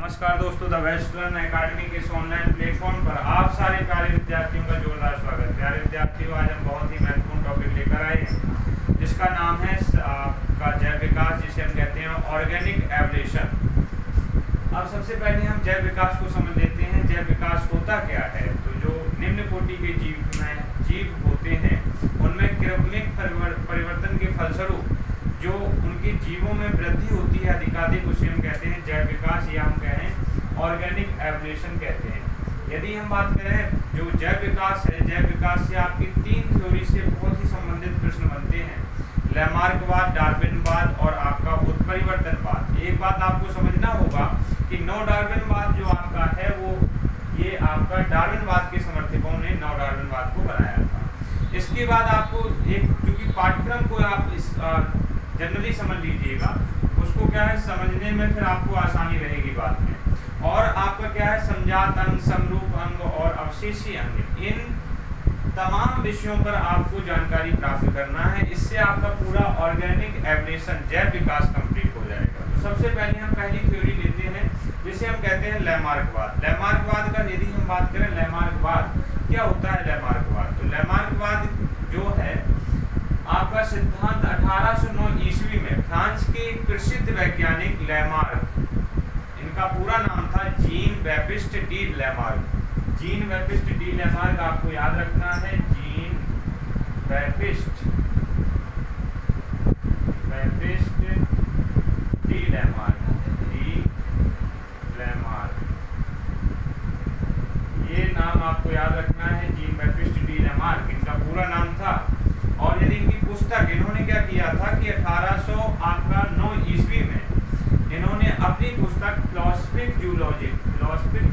नमस्कार दोस्तों, the western academy के इस ऑनलाइन प्लेटफॉर्म पर आप सारे प्यारे विद्यार्थियों का जोरदार स्वागत। प्यारे विद्यार्थियों, आज हम बहुत ही महत्वपूर्ण टॉपिक लेकर आए हैं जिसका नाम है आपका जैव विकास, जिसे हम कहते हैं ऑर्गेनिक एवोल्यूशन। अब सबसे पहले हम जैव विकास को समझ लेते हैं। जैव विकास होता क्या है? तो जो निम्न कोटि के जीव होते हैं उनमें क्रमिक परिवर्तन के फलस्वरूप जो उनके जीवों में वृद्धि होती है अधिकाधिक, उसे हम कहते हैं जैव विकास, या हम कहें ऑर्गेनिक एवोल्यूशन कहते हैं। यदि हम बात करें जो जैव विकास है, जैव विकास से आपकी तीन थ्योरी से बहुत ही संबंधित प्रश्न बनते हैं: लैमार्कवाद, डार्विनवाद और आपका उत्परिवर्तनवाद। एक बात आपको समझना होगा कि नव डार्विनवाद जो आपका है वो ये आपका डार्विनवाद के समर्थकों ने नव डार्विनवाद को बनाया था। इसके बाद आपको एक, क्योंकि पाठ्यक्रम को आप जनरली समझ लीजिएगा, उसको क्या है समझने में फिर आपको आसानी रहेगी बाद में। और आपका क्या है समजात अंग, समरूप अंग और अवशेषी अंग, इन तमाम विषयों पर आपको जानकारी प्राप्त करना है। इससे आपका पूरा ऑर्गेनिक एवोल्यूशन जैव विकास कंप्लीट हो जाएगा। तो सबसे पहले हम पहली थ्योरी लेते हैं जिसे हम कहते हैं लैमार्कवाद। लैमार्कवाद का यदि हम बात करें, लैमार्कवाद क्या होता है? लैमार्कवाद, तो लैमार्कवाद जो है आपका सिद्धांत 1809 ईस्वी में फ्रांस के प्रसिद्ध वैज्ञानिक लैमार्क, इनका पूरा नाम था Jean Baptiste D Lamarck. Jean Baptiste D Lamarck आपको याद रखना है, जीन बैप्टिस्ट डी लैमार्क, ये नाम आपको याद रखना है, जीन बैप्टिस्ट डी लैमार्क इनका पूरा नाम था। और यदि इनकी पुस्तक, इन्होंने क्या किया था कि 1809 ईस्वी में इन्होंने अपनी पुस्तक फिलोसफिक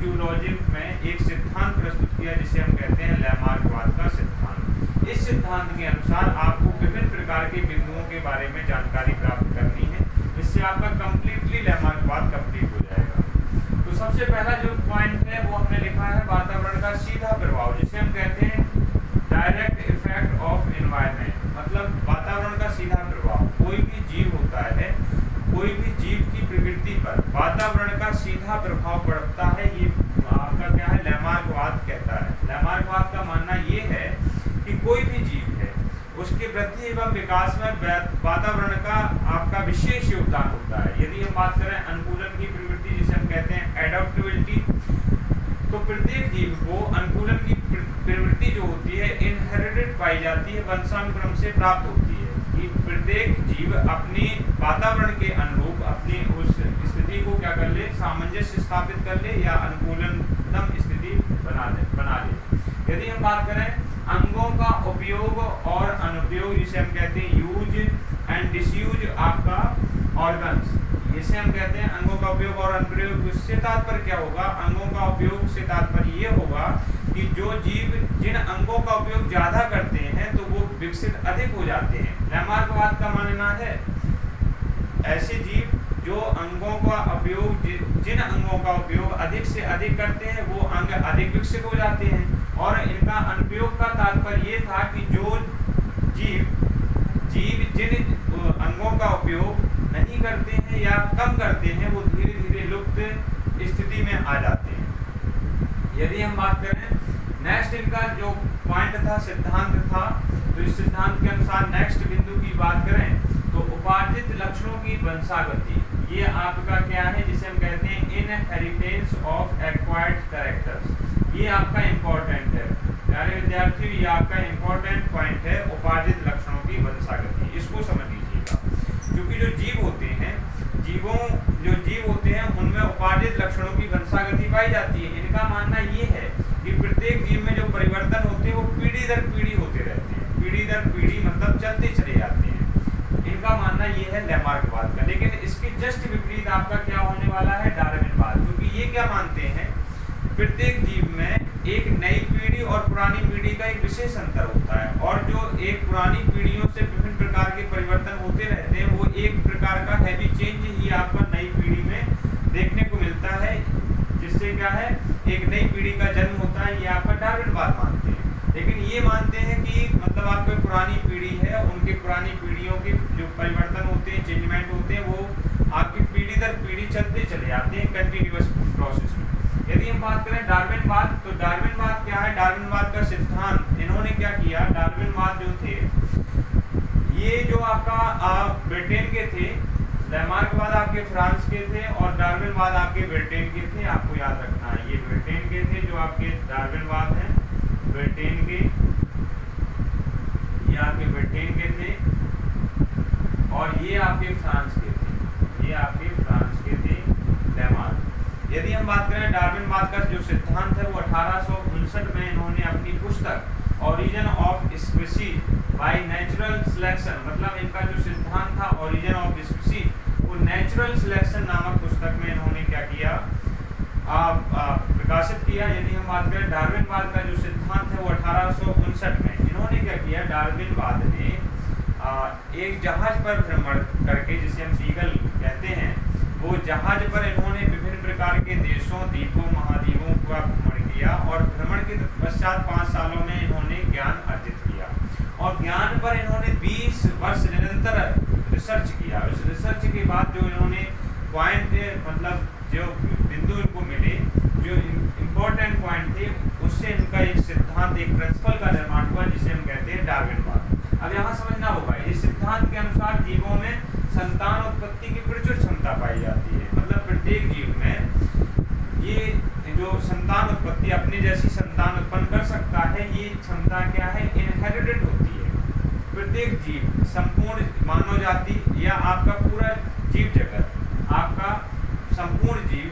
जूलॉजी में एक सिद्धांत प्रस्तुत किया जिसे हम कहते हैं लैमार्कवाद का सिद्धांत। इस सिद्धांत के अनुसार आपको विभिन्न प्रकार के बिंदुओं के बारे में जानकारी प्राप्त करनी है, जिससे आपका कंप्लीटली लैमार्कवाद कंप्लीट हो जाएगा। तो सबसे पहला जो पॉइंट है वो हमने लिखा है वातावरण का सीधा प्रभाव, जिसे हम कहते हैं डायरेक्ट इफेक्ट ऑफ एनवायरनमेंट। मतलब वातावरण का सीधा प्रभाव, कोई भी जीव होता है, कोई भी जीव की प्रकृति पर वातावरण का सीधा प्रभाव पड़ता है, ये आपका क्या है लैमार्कवाद कहता है। लैमार्कवाद का मानना ये है कि कोई भी जीव है उसके वृद्धि एवं विकास में वातावरण का आपका विशेष योगदान होता है। यदि हम बात करें अनुकूलन की प्रवृत्ति, जिसे हम कहते हैं एडॉप्टेबिलिटी, तो प्रत्येक जीव को अनुकूलन की प्रवृत्ति जो होती है इनहेरिटेड पाई जाती है, वंशानुक्रम से प्राप्त होती है कि प्रत्येक जीव अपनी वातावरण के अनुरूप अपनी उस स्थिति को क्या कर ले, सामंजस्य स्थापित कर ले या अनुकूलतम स्थिति बना ले। यदि हम बात करें अंगों का उपयोग और अनुपयोग, जिसे हम कहते हैं यूज एंड डिसयूज आपका ऑर्गन्स, इसे हम कहते हैं अंगों का उपयोग और अनुप्रयोग। इससे तात्पर्य क्या होगा? अंगों का उपयोग से तात्पर्य ये होगा कि जो जीव जिन अंगों का उपयोग ज्यादा करते हैं तो वो विकसित अधिक हो जाते हैं। लैमार्कवाद का मानना है ऐसे जीव जो अंगों का उपयोग, जिन अंगों का उपयोग अधिक से अधिक करते हैं वो अंग अधिक विकसित हो जाते हैं। और इनका अनुपयोग का तात्पर्य ये था कि जो जीव जिन अंगों का उपयोग नहीं करते हैं या कम करते हैं वो धीरे धीरे लुप्त स्थिति में आ जाते हैं। यदि हम बात करें नेक्स्ट, इनका जो पॉइंट था, सिद्धांत था, तो इस सिद्धांत के अनुसार नेक्स्ट बिंदु की बात करें तो उपार्जित लक्षणों की वंशागति, ये आपका क्या है जिसे हम कहते हैं इनहेरिटेंस ऑफ एक्वायर्ड कैरेक्टर्स। ये आपका इंपॉर्टेंट है प्यारे विद्यार्थियों, ये आपका इंपॉर्टेंट पॉइंट है, उपार्जित लक्षणों की वंशागति। इसको समझ लीजिएगा, क्योंकि जो जीव होते हैं उनमें उपार्जित लक्षणों की वंशागति पाई जाती है। इनका मानना ये है कि प्रत्येक जीव में जो परिवर्तन होते हैं वो पीढ़ी दर पीढ़ी होते रहते हैं, पीढ़ी दर पीढ़ी मतलब चलते चले जाते हैं। इनका मानना ये है लैमार्कवाद का। लेकिन इसके जस्ट विपरीत आपका क्या होने वाला है? डार्विनवाद। क्योंकि ये क्या मानते हैं, प्रत्येक जीव में एक नई पीढ़ी और पुरानी पीढ़ी का एक विशेष अंतर होता है, और जो एक पुरानी पीढ़ियों से विभिन्न प्रकार के परिवर्तन होते रहते हैं वो एक प्रकार का हैवी चेंज ही आपका नई पीढ़ी में देखने को मिलता है, जिससे क्या है एक नई पीढ़ी का जन्म होता है। ये आपका डार्विनवाद मानते हैं। लेकिन ये मानते हैं कि मतलब आपकी पुरानी पीढ़ी है, उनके पुरानी पीढ़ियों के जो परिवर्तन होते हैं, चेंजमेंट होते हैं, वो आपकी पीढ़ी दर पीढ़ी चलते चले आते हैं कंटिन्यूअस प्रोसेस में। यदि हम बात करें डार्विनवाद, तो डार्विनवाद क्या है? डार्विनवाद का सिद्धांत इन्होंने क्या किया, डार्विनवाद जो थे ये जो आपका ब्रिटेन के थे, लैमार्कवाद आपके फ्रांस के थे और डार्विनवाद आपके ब्रिटेन के थे। आपको याद रखना है ये ब्रिटेन के थे जो आपके डार्विनवाद हैं, ब्रिटेन के, ये आपके ब्रिटेन के थे और ये आपके फ्रांस के थे, ये आपके फ्रांस के थे लैमार्क। यदि हम बात करें डार्विनवाद का जो सिद्धांत है वो 1859 में इन्होंने अपनी पुस्तक origin of species by natural selection, मतलब इनका जो सिद्धांत था ओरिजिन ऑफ स्पीशीज, वो नेचुरल सिलेक्शन नामक पुस्तक में इन्होंने क्या किया, प्रकाशित किया। यदि हम बात करें डार्विनवाद का जो सिद्धांत है वो 1859 में इन्होंने क्या किया, डार्विनवाद ने एक जहाज पर भ्रमण करके, जिसे हम बीगल कहते हैं, वो जहाज पर इन्होंने विभिन्न प्रकार के देशों, द्वीपों, महाद्वीपों का भ्रमण किया और भ्रमण के पश्चात 5 सालों में इन्होंने ज्ञान अर्जित किया और ज्ञान पर इन्होंने 20 वर्ष निरंतर रिसर्च किया। उस रिसर्च के बाद जो इन्होंने पॉइंट, मतलब जो बिंदु इनको मिले, जो इम्पोर्टेंट पॉइंट थे, उससे इनका एक सिद्धांत, एक प्रिंसिपल का निर्माण हुआ जिसे हम कहते हैं डार्विनवाद। अब यहाँ समझना होगा, इस सिद्धांत के अनुसार जीवों में संतान उत्पत्ति की प्रचुर क्षमता पाई जाती है, मतलब प्रत्येक जीव में ये जो संतान उत्पत्ति, अपने जैसी संतान उत्पन्न कर सकता है, ये क्षमता क्या है, इनहेरिटेड होती है। प्रत्येक जीव, संपूर्ण मानव जाति या आपका पूरा जीव जगत, आपका संपूर्ण जीव,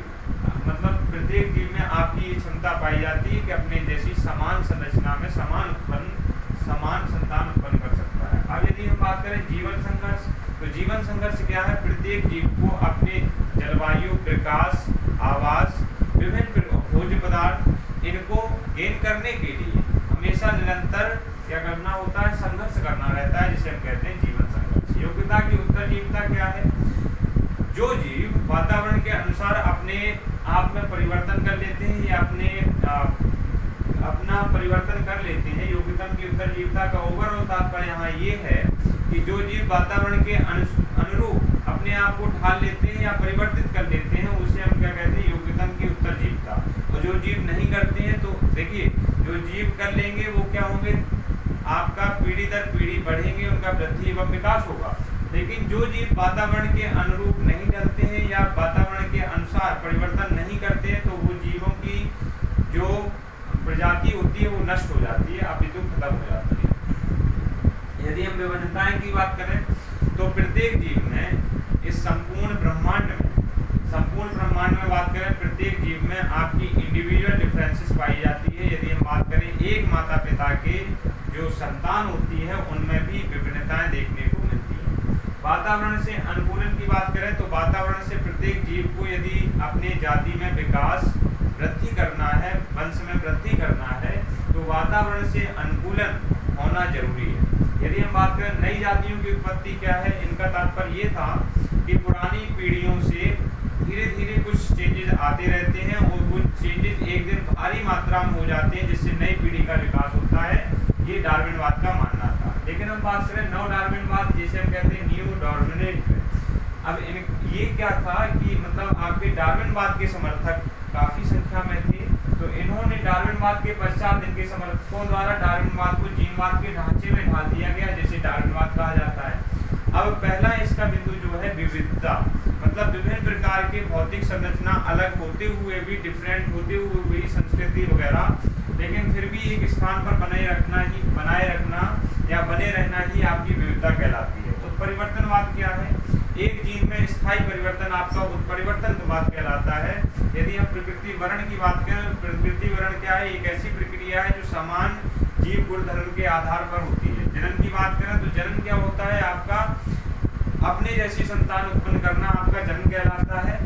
मतलब प्रत्येक जीव में आपकी ये क्षमता पाई जाती है कि अपने जैसी समान संरचना में समान संतान उत्पन्न कर सकता है। अब यदि हम बात करें जीवन संघर्ष, तो जीवन संघर्ष क्या है, प्रत्येक जीव को अपने जलवायु, प्रकाश, आवास, विभिन्न भोज्य पदार्थ, इनको गेन करने के लिए हमेशा निरंतर क्या करना होता है, संघर्ष करना रहता है, जिसे हम कहते हैं जीवन संघर्ष। योग्यता की उत्तरजीविता क्या है, जो जीव वातावरण के अनुसार अपने आप में परिवर्तन कर लेते हैं या अपना परिवर्तन कर लेते हैं। योग्यता की उत्तरजीविता का ओवरऑल तात्पर्य यहाँ ये है कि जो जीव वातावरण के अनुरूप अपने आप को ढाल लेते हैं या परिवर्तित कर लेते हैं, उसे हम क्या कहते हैं, योग्यता की उत्तरजीविता। और जो जीव नहीं करते हैं, तो देखिए जो जीव कर लेंगे वो क्या होंगे, आपका पीढ़ी दर पीढ़ी बढ़ेंगे, उनका वृद्धि एवं विकास होगा। लेकिन जो जीव वातावरण के अनुरूप नहीं ढलते हैं या वातावरण के अनुसार परिवर्तन नहीं करते हैं, तो वो जीवों की जो प्रजाति होती है वो नष्ट हो जाती है, अपितु खत्म हो जाती है। यदि हम विभिन्नताएं की बात करें, तो प्रत्येक जीव में, इस संपूर्ण ब्रह्मांड में बात करें, प्रत्येक जीव में आपकी इंडिविजुअल डिफरेंसेस पाई जाती है। यदि हम बात करें एक माता पिता के जो संतान होती है, उनमें भी विभिन्नताएं देखने को मिलती है। वातावरण से अनुकूलन की बात करें, तो वातावरण से प्रत्येक जीव को यदि अपने जाति में विकास, वृद्धि करना है, वंश में वृद्धि करना है, तो वातावरण से अनुकूलन होना जरूरी है। यदि हम बात करें नई जातियों की उत्पत्ति क्या है, इनका तात्पर्य ये था कि पुरानी पीढ़ियों से धीरे धीरे कुछ चेंजेस आते रहते हैं और कुछ चेंजेस एक दिन भारी मात्रा में हो जाते हैं, जिससे नई पीढ़ी का विकास होता है। ये डार्विनवाद का मानना था। लेकिन हम बात करें नव डार्विनवाद, जिसे हम कहते हैं न्यू डार्विनिज्म। अब ये क्या था कि मतलब आपके डार्विनवाद के समर्थक काफी संख्या में थे, तो इन्होंने डार्विनवाद के पश्चात इनके समर्थकों द्वारा डार्विनवाद को जीनवाद के ढांचे में ढाल दिया गया, जिसे डार्विनवाद कहा जाता है। अब पहला इसका बिंदु जो है विविधता, मतलब विभिन्न प्रकार के भौतिक संरचना अलग होते हुए भी, डिफरेंट होते हुए भी, संस्कृति वगैरह, लेकिन फिर भी एक स्थान पर बनाए रखना या बने रहना ही आपकी विविधता कहलाती है। तो परिवर्तनवाद क्या है, एक जीन में स्थायी परिवर्तन आपका उत्परिवर्तनवाद कहलाता है। यदि हम प्रकृति वर्ण की बात करें, प्रकृति वर्ण क्या है, एक ऐसी प्रक्रिया है जो समान जीव गुणधर्म के आधार पर होती है। जन्म की बात करें तो जन्म क्या होता है, आपका अपने जैसी संतान उत्पन्न करना आपका जन्म कहलाता है।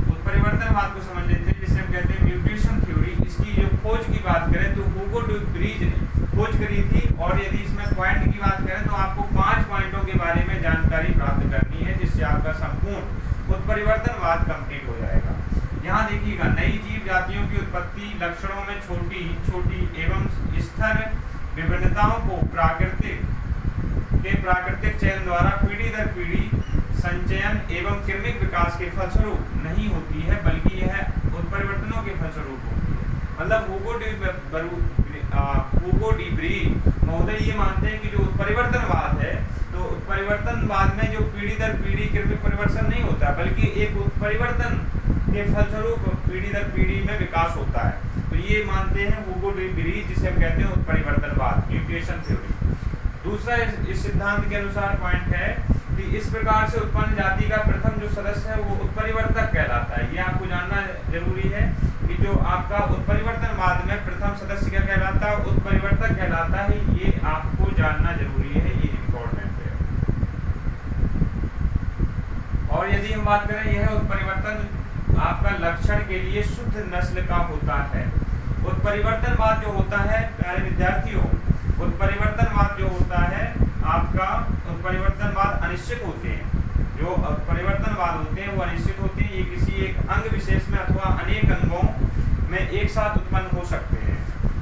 उत्परिवर्तनवाद को समझ लेते हैं, जिसे हम कहते हैं म्यूटेशन थ्योरी। इसकी जो खोज की बात करें तो ह्यूगो डू ब्रीज ने खोज करी थी, और यदि इसमें पॉइंट की बात करें तो आपको 5 पॉइंटों के बारे में जानकारी प्राप्त करनी है, जिससे आपका संपूर्ण उत्परिवर्तनवाद कंप्लीट हो जाएगा। यहाँ देखिएगा, नई जीव जातियों की उत्पत्ति लक्षणों में छोटी छोटी एवं स्थिर विभिन्नताओं को प्राकृतिक चयन द्वारा पीढ़ी दर पीढ़ी संचयन एवं कृमिक विकास के फलस्वरूप नहीं होती है, बल्कि यह उत्परिवर्तनों के फलस्वरूप होती है। मतलब हुगो डी ब्री महोदय ये मानते हैं कि जो उत्परिवर्तनवाद है, तो उत्परिवर्तनवाद में जो पीढ़ी दर पीढ़ी कृमिक परिवर्तन नहीं होता, बल्कि एक उत्परिवर्तन के फलस्वरूप पीढ़ी दर पीढ़ी में विकास होता है। तो ये मानते हैं हुगो डी ब्री, जिसे हम कहते हैं उत्परिवर्तनवाद, म्यूटेशन थ्योरी। दूसरा इस सिद्धांत के अनुसार पॉइंट है कि इस प्रकार से उत्पन्न जाति का प्रथम जो सदस्य है वो उत्परिवर्तक कहलाता है। ये आपको जानना जरूरी है कि जो आपका उत्परिवर्तनवाद में प्रथम सदस्य क्या कहलाता है, उत्परिवर्तक कहलाता है। ये आपको जानना जरूरी है, ये इम्पोर्टेंट है। और यदि हम बात करें, यह उत्परिवर्तन आपका लक्षण के लिए शुद्ध नस्ल का होता है। उत्परिवर्तनवाद जो होता है प्यारे विद्यार्थियों, उत्परिवर्तनवाद जो होता है आपका, उत्परिवर्तनवाद अनिश्चित होते हैं। जो उत्परिवर्तनवाद होते हैं वो अनिश्चित होते हैं। ये किसी एक अंग विशेष में अथवा अनेक अंगों में एक साथ उत्पन्न हो सकते हैं।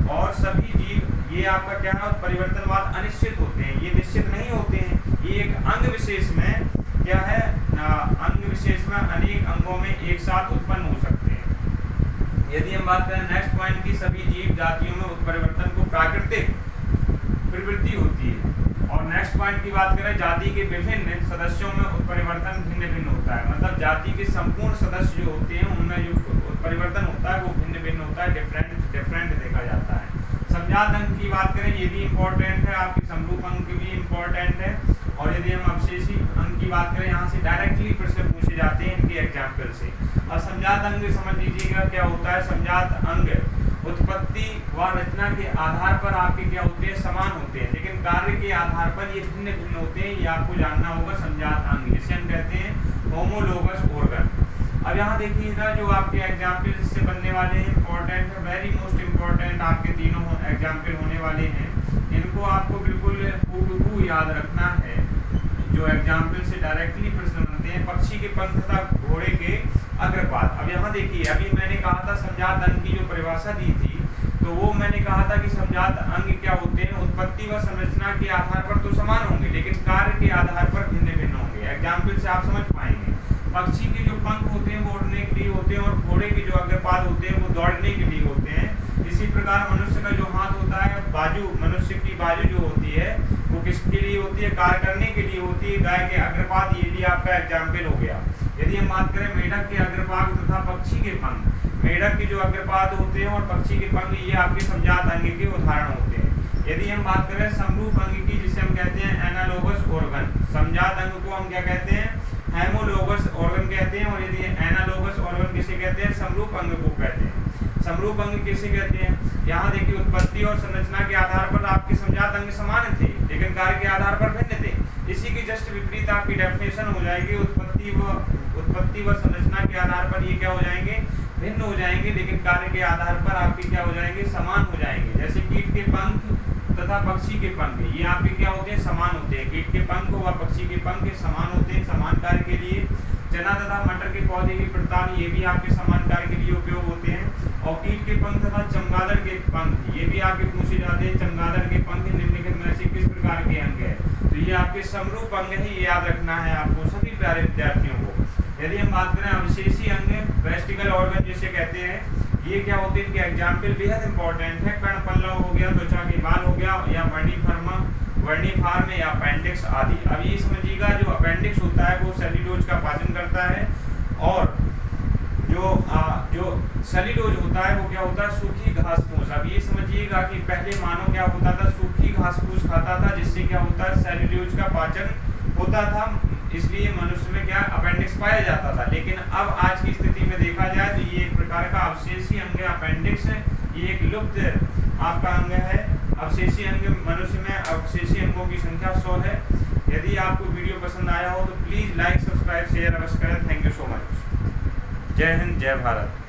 और सभी जीव, ये आपका क्या है, उत्परिवर्तनवाद अनिश्चित होते हैं, ये निश्चित नहीं होते हैं। ये एक अंग विशेष में क्या है, अंग विशेष में अनेक अंगों में एक साथ उत्पन्न हो सकते हैं। यदि हम बात करें नेक्स्ट पॉइंट की, सभी जीव जातियों में उत्परिवर्तन को प्राकृतिक प्रवृत्ति होती है। और नेक्स्ट पॉइंट की बात करें, जाति के विभिन्न सदस्यों में उत्परिवर्तन भिन्न भिन्न होता है। मतलब जाति के संपूर्ण सदस्य जो होते हैं उनमें जो उत्परिवर्तन होता है वो भिन्न भिन्न होता है, डिफरेंट देखा जाता है। समजात अंग की बात करें, ये भी इम्पोर्टेंट है, आपके समरूप अंग भी इम्पोर्टेंट है। और यदि हम अवशेषी अंग की बात करें, यहाँ से डायरेक्टली प्रश्न पूछे जाते हैं इनके एग्जाम्पल से। और समजात अंग समझ लीजिएगा क्या होता है। समजात अंग उत्पत्ति व रचना के आधार पर आपके क्या होते हैं, समान होते हैं, लेकिन कार्य के आधार पर ये भिन्न भिन्न होते हैं। ये आपको जानना होगा। समजात अंग जिसे हम कहते हैं होमोलोगस ऑर्गन। अब यहाँ देखिएगा जो आपके एग्जाम्पल इससे बनने वाले हैं, इंपॉर्टेंट है, वेरी मोस्ट इम्पोर्टेंट आपके तीनों एग्जाम्पल होने वाले हैं। इनको आपको बिल्कुल हूबहू याद रखना है। जो एग्जाम्पल से डायरेक्टली प्रश्न बनते हैं, पक्षी के पंख तथा घोड़े के अग्रपाद। अब यहाँ देखिए, अभी मैंने कहा था समजात अंग की जो परिभाषा दी थी, तो वो मैंने कहा था कि समजात अंग क्या होते हैं, उत्पत्ति व संरचना के आधार पर तो समान होंगे, लेकिन कार्य के आधार पर भिन्न भिन्न होंगे। एग्जाम्पल से आप समझ पाएंगे। पक्षी के जो पंख होते हैं वो उड़ने के लिए होते हैं, और घोड़े के जो अग्रपाद होते हैं वो दौड़ने के लिए होते हैं। इसी प्रकार मनुष्य का जो हाथ होता है, बाजू, मनुष्य की बाजू जो होती है वो किसके लिए होती है, कार्य करने के लिए होती है। गाय के अग्रपाद, ये भी आपका एग्जाम्पल हो गया। यदि हम बात करें मेढक के अग्रपाद तथा पक्षी के पंख, मेढक के जो अग्रपाद होते हैं और पक्षी के पंख, ये आपके समजात अंग के उदाहरण होते हैं। यदि हम बात करें समरूप अंग की, जिसे हम कहते हैं एनालोगस ऑर्गन, समजात अंग को हम क्या कहते हैं, हेमोलोगस ऑर्गन कहते हैं। और यदि एनालोगस ऑर्गन किसे कहते हैं, समरूप अंग को कहते हैं। समरूप अंग किसे कहते हैं, यहाँ देखिए उत्पत्ति और संरचना के आधार पर आपके समजात अंग समान थे, लेकिन कार्य के आधार पर भिन्न थे। इसी की जस्ट विपरीत आपकी डेफिनेशन हो जाएगी, उत्पत्ति व संरचना के आधार पर ये क्या हो जाएंगे, भिन्न हो जाएंगे, लेकिन कार्य के आधार पर आपके क्या हो जाएंगे, समान हो जाएंगे। जैसे कीट के पंख तथा पक्षी के पंख, ये आपके क्या होते हैं, समान होते हैं। कीट के पंख व पक्षी के पंख समान होते हैं, समान कार्य के लिए। चना तथा मटर के पौधे की प्रतान, ये भी आपके समान कार्य के लिए उपयोग होते हैं। और कीट के पंख तथा चमगादड़ के पंख, ये भी आपके पूछे जाते हैं। चमगादड़ के पंख निम्नलिखित में से किस प्रकार के अंग है, तो ये आपके समरूप अंग है, ये याद रखना है आपको सभी प्यारे विद्यार्थियों को। यदि हम बात करें अवशेषी अंग, वेस्टिकल ऑर्गन जिसे कहते हैं, ये क्या होते हैं, इनके एग्जाम्पल बेहद इंपॉर्टेंट है। कर्ण पल्लव हो गया, त्वचा के बाल हो गया, या वर्णिफॉर्म या अपेंडिक्स आदि। अब ये समझिएगा, जो अपेंडिक्स होता है वो सेल्यूलोज का पाचन करता है, और जो सेल्यूलोज होता है वो क्या होता है, सूखी घास फूस। अब ये समझिएगा कि पहले मानव क्या होता था, सूखी घास फूस खाता था, जिससे क्या होता है, सेल्यूलोज का पाचन होता था, इसलिए मनुष्य में क्या अपेंडिक्स पाया जाता था। लेकिन अब आज की स्थिति में देखा जाए तो ये एक प्रकार का अवशेषी अंग है, अपेंडिक्स है, ये एक लुप्त आपका अंग है। अवशेषी अंग, मनुष्य में अवशेषी अंगों की संख्या 100 है। यदि आपको वीडियो पसंद आया हो तो प्लीज लाइक, सब्सक्राइब, शेयर अवश्य करें। Thank you so much. जय हिंद, जय भारत।